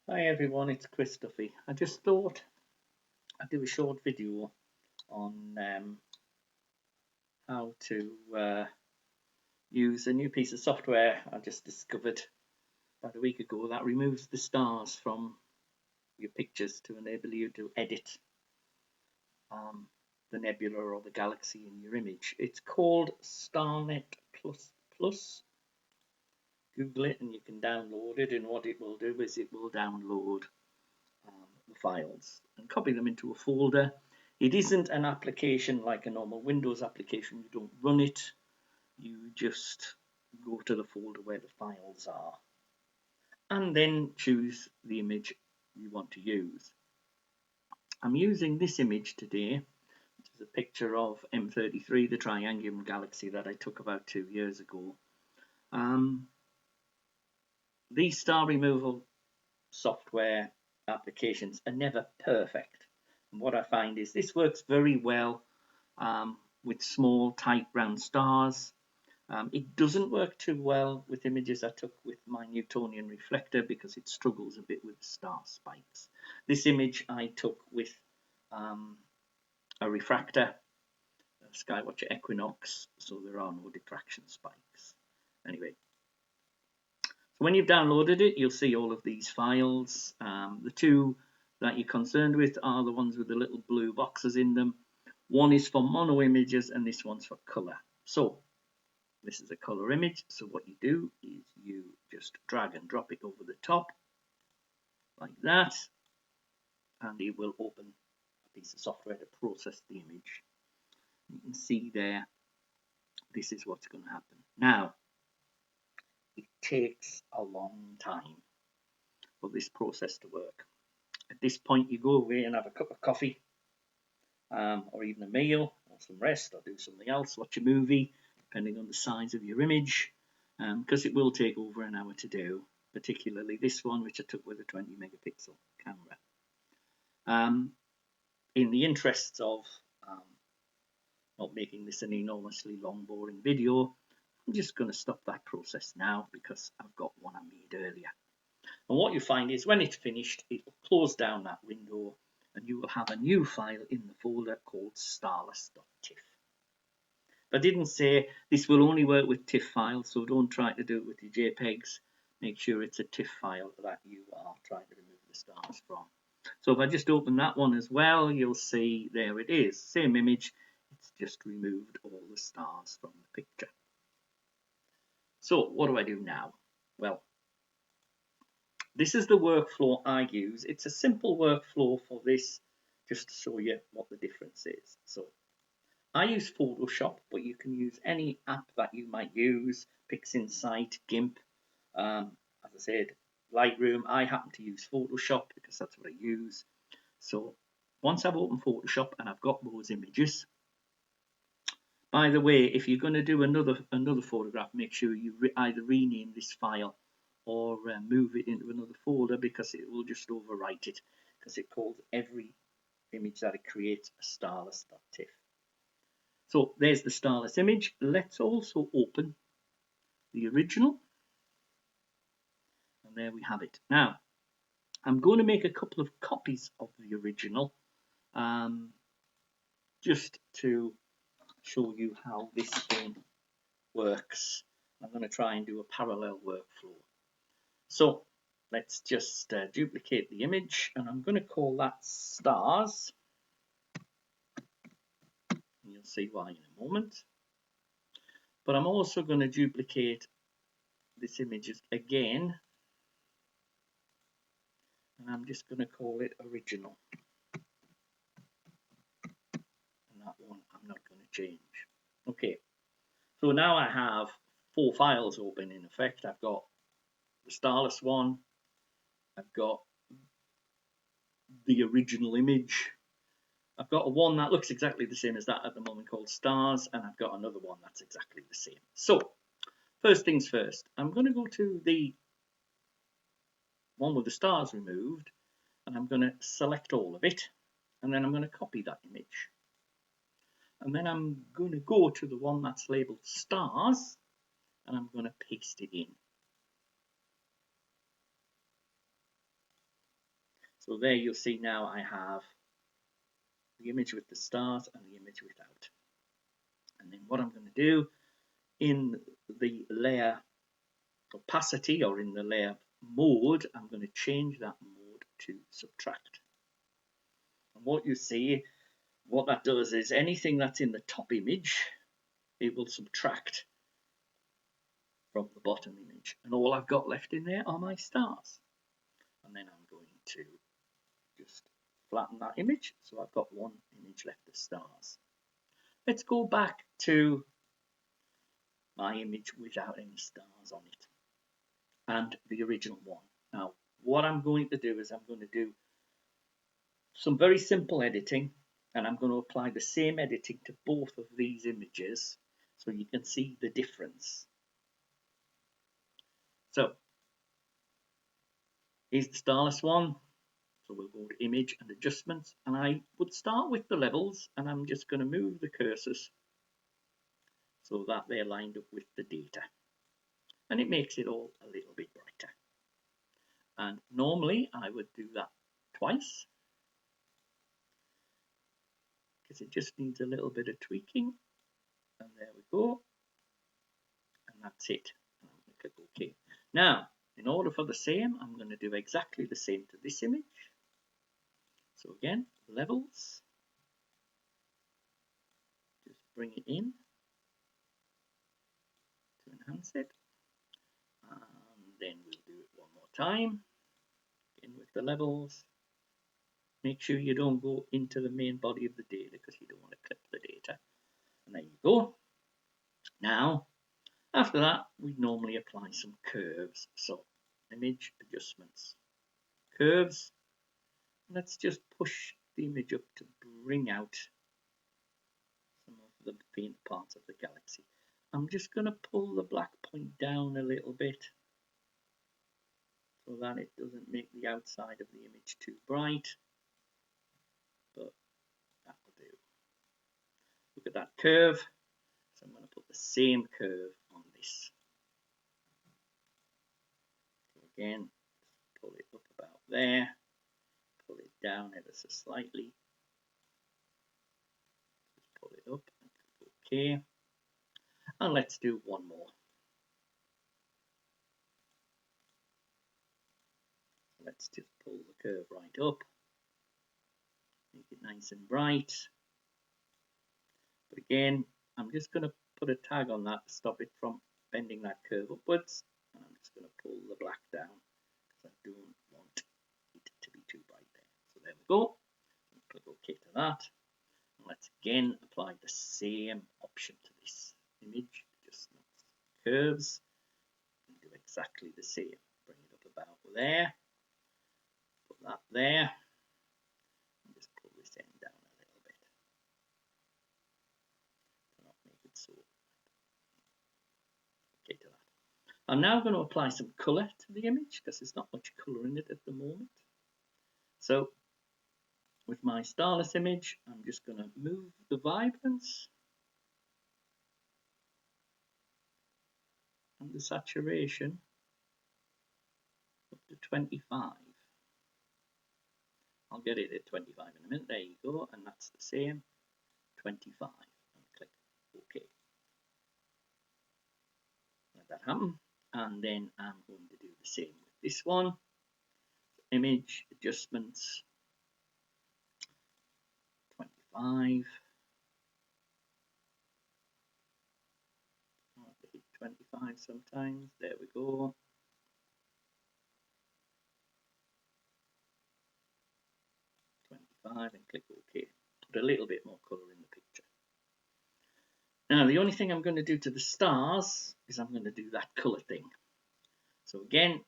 Hi everyone, it's Christopher. I just thought I'd do a short video on how to use a new piece of software I just discovered about a week ago that removes the stars from your pictures to enable you to edit the nebula or the galaxy in your image. It's called Starnet Plus. Google it and you can download it, and what it will do is it will download the files and copy them into a folder. It isn't an application like a normal Windows application. You don't run it. You just go to the folder where the files are and then choose the image you want to use. I'm using this image today, which is a picture of M33, the triangular galaxy that I took about 2 years ago. These star removal software applications are never perfect. And what I find is this works very well with small, tight, round stars. It doesn't work too well with images I took with my Newtonian reflector because it struggles a bit with star spikes. This image I took with a refractor, a Skywatcher Equinox, so there are no diffraction spikes. Anyway, so when you've downloaded it, you'll see all of these files. The two that you're concerned with are the ones with the little blue boxes in them. One is for mono images and this one's for color. So this is a color image. So what you do is you just drag and drop it over the top like that, and it will open a piece of software to process the image. You can see there, this is what's going to happen. Now, it takes a long time for this process to work. At this point, you go away and have a cup of coffee, or even a meal, or some rest, or do something else, watch a movie, depending on the size of your image, because it will take over an hour to do, particularly this one, which I took with a 20 megapixel camera. In the interests of not making this an enormously long, boring video, I'm just going to stop that process now because I've got one I made earlier. And what you find is when it's finished, it will close down that window and you will have a new file in the folder called starless.tiff. I didn't say this will only work with TIFF files, so don't try to do it with your JPEGs. Make sure it's a TIFF file that you are trying to remove the stars from. So if I just open that one as well, you'll see there it is. Same image, it's just removed all the stars from the picture. So what do I do now? Well, this is the workflow I use. It's a simple workflow for this, just to show you what the difference is. So I use Photoshop, but you can use any app that you might use, PixInsight, GIMP, as I said, Lightroom. I happen to use Photoshop because that's what I use. So once I've opened Photoshop and I've got those images, by the way, if you're going to do another photograph, make sure you either rename this file or move it into another folder, because it will just overwrite it, because it calls every image that it creates a starless.tiff. So there's the starless image. Let's also open the original. And there we have it. Now, I'm going to make a couple of copies of the original, just to show you how this thing works. I'm going to try and do a parallel workflow. So let's just duplicate the image, and I'm going to call that stars. You'll see why in a moment. But I'm also going to duplicate this image again, and I'm just going to call it original. And that one I'm not going to change. Okay, so now I have 4 files open in effect. I've got the starless one, I've got the original image, I've got one that looks exactly the same as that at the moment called stars, and I've got another one that's exactly the same. So first things first, I'm going to go to the one with the stars removed, and I'm going to select all of it, and then I'm going to copy that image. And then I'm going to go to the one that's labeled stars, and I'm going to paste it in. So there you'll see now I have the image with the stars and the image without. And then what I'm going to do in the layer opacity, or in the layer mode, I'm going to change that mode to subtract. And what you see, what that does is anything that's in the top image, it will subtract from the bottom image. And all I've got left in there are my stars. And then I'm going to just flatten that image. So I've got one image left of stars. Let's go back to my image without any stars on it and the original one. Now, what I'm going to do is I'm going to do some very simple editing, and I'm going to apply the same editing to both of these images so you can see the difference. So here's the starless one. So we'll go to image and adjustments, and I would start with the levels, and I'm just going to move the cursors so that they're lined up with the data, and it makes it all a little bit brighter. And normally I would do that twice because it just needs a little bit of tweaking. And there we go, and that's it. And I'm going to click OK. Now, in order for the same, I'm going to do exactly the same to this image. So again, levels, just bring it in to enhance it, and then we'll do it one more time, in with the levels. Make sure you don't go into the main body of the data because you don't want to clip the data. And there you go. Now, after that, we normally apply some curves. So, image adjustments, curves. Let's just push the image up to bring out some of the faint parts of the galaxy. I'm just going to pull the black point down a little bit so that it doesn't make the outside of the image too bright, but that will do. Look at that curve. So I'm going to put the same curve on this. So again, pull it up about there, pull it down ever so slightly, just pull it up and click OK. And let's do one more. Let's just pull the curve right up, make it nice and bright. But again, I'm just going to put a tag on that to stop it from bending that curve upwards. And I'm just going to pull the black down because I don't want it to be too bright there. So there we go. Click OK to that. And let's again apply the same option to this image, just curves, and do exactly the same. Bring it up about there, put that there, and just pull this end down a little bit to not make it so. Okay to that. I'm now going to apply some colour to the image because there's not much colour in it at the moment. So with my starless image, I'm just going to move the vibrance and the saturation up to 25. I'll get it at 25 in a minute. There you go, and that's the same, 25. And click OK. Let that happen, and then I'm going to do the same with this one. Image adjustments, 25. 25 sometimes. There we go. And click OK. Put a little bit more colour in the picture. Now the only thing I'm going to do to the stars is I'm going to do that colour thing. So again,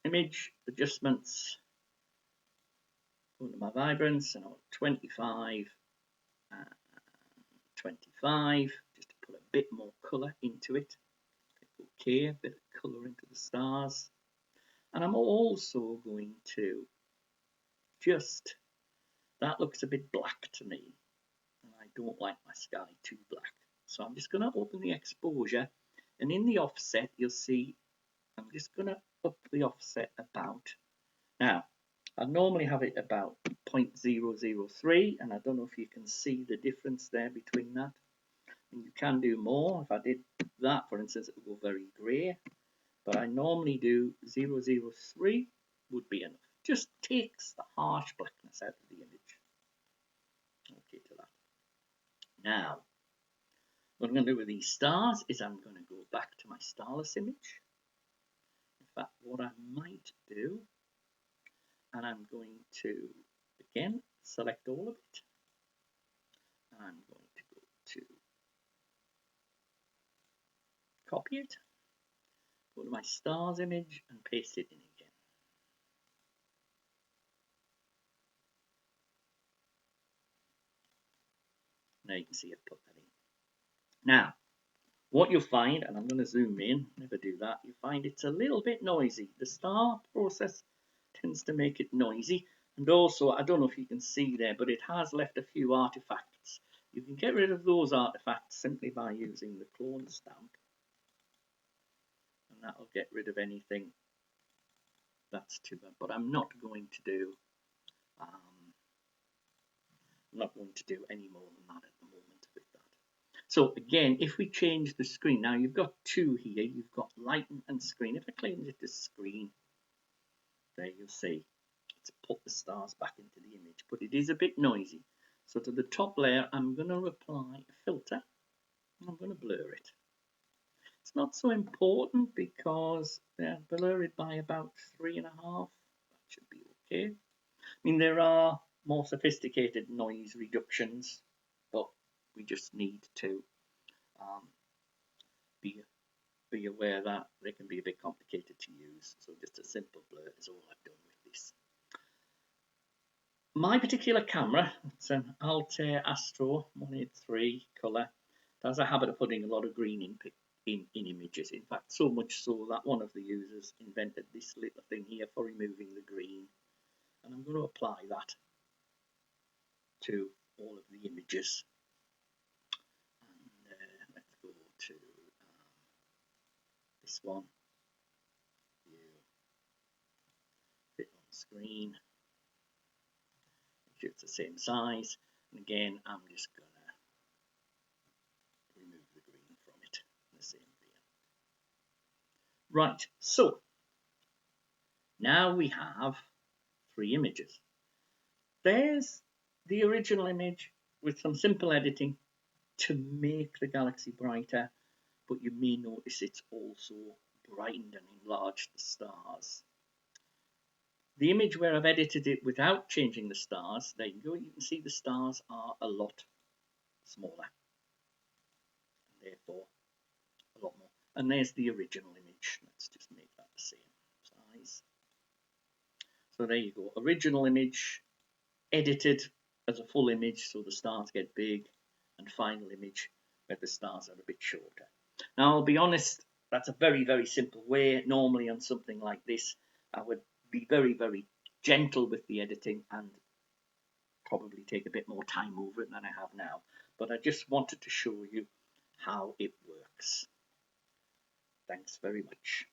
image adjustments, go to my vibrance, and I want 25 and 25 just to put a bit more colour into it. Click OK, a bit of colour into the stars. And I'm also going to just, that looks a bit black to me, and I don't like my sky too black. So I'm just going to open the exposure, and in the offset you'll see I'm just going to up the offset about. Now I normally have it about 0.003, and I don't know if you can see the difference there between that. And you can do more. If I did that, for instance, it would go very grey, but I normally do 0.003 would be enough. Just takes the harsh blackness out of the image. Okay to that. Now, what I'm going to do with these stars is I'm going to go back to my starless image. In fact, what I might do, and I'm going to, again, select all of it. And I'm going to go to copy it, go to my stars image and paste it in again. Now you can see I've put that in. Now, what you'll find, and I'm going to zoom in, never do that, you find it's a little bit noisy. The star process tends to make it noisy. And also, I don't know if you can see there, but it has left a few artifacts. You can get rid of those artifacts simply by using the clone stamp. And that'll get rid of anything that's too bad. But I'm not going to do any more than that at the moment with that. So again, if we change the screen, now you've got two here. You've got lighten and screen. If I change it to screen, there you'll see it's put the stars back into the image, but it is a bit noisy. So to the top layer, I'm going to apply a filter, and I'm going to blur it. It's not so important because they're blur it by about 3.5. That should be okay. I mean, there are more sophisticated noise reductions, but we just need to be aware that they can be a bit complicated to use. So just a simple blur is all I've done with this. My particular camera, it's an Altair Astro 183 colour, has a habit of putting a lot of green in images. In fact, so much so that one of the users invented this little thing here for removing the green. And I'm going to apply that to all of the images. And let's go to this one. Fit on screen. Make sure it's the same size. And again, I'm just going to remove the green from it in the same way. Right, so now we have 3 images. There's the original image with some simple editing to make the galaxy brighter, but you may notice it's also brightened and enlarged the stars. The image where I've edited it without changing the stars, there you go, you can see the stars are a lot smaller, and therefore a lot more. And there's the original image. Let's just make that the same size. So there you go, original image, edited as a full image so the stars get big, and final image where the stars are a bit shorter. Now, I'll be honest, that's a very, very simple way. Normally on something like this, I would be very, very gentle with the editing and probably take a bit more time over it than I have now. But I just wanted to show you how it works. Thanks very much.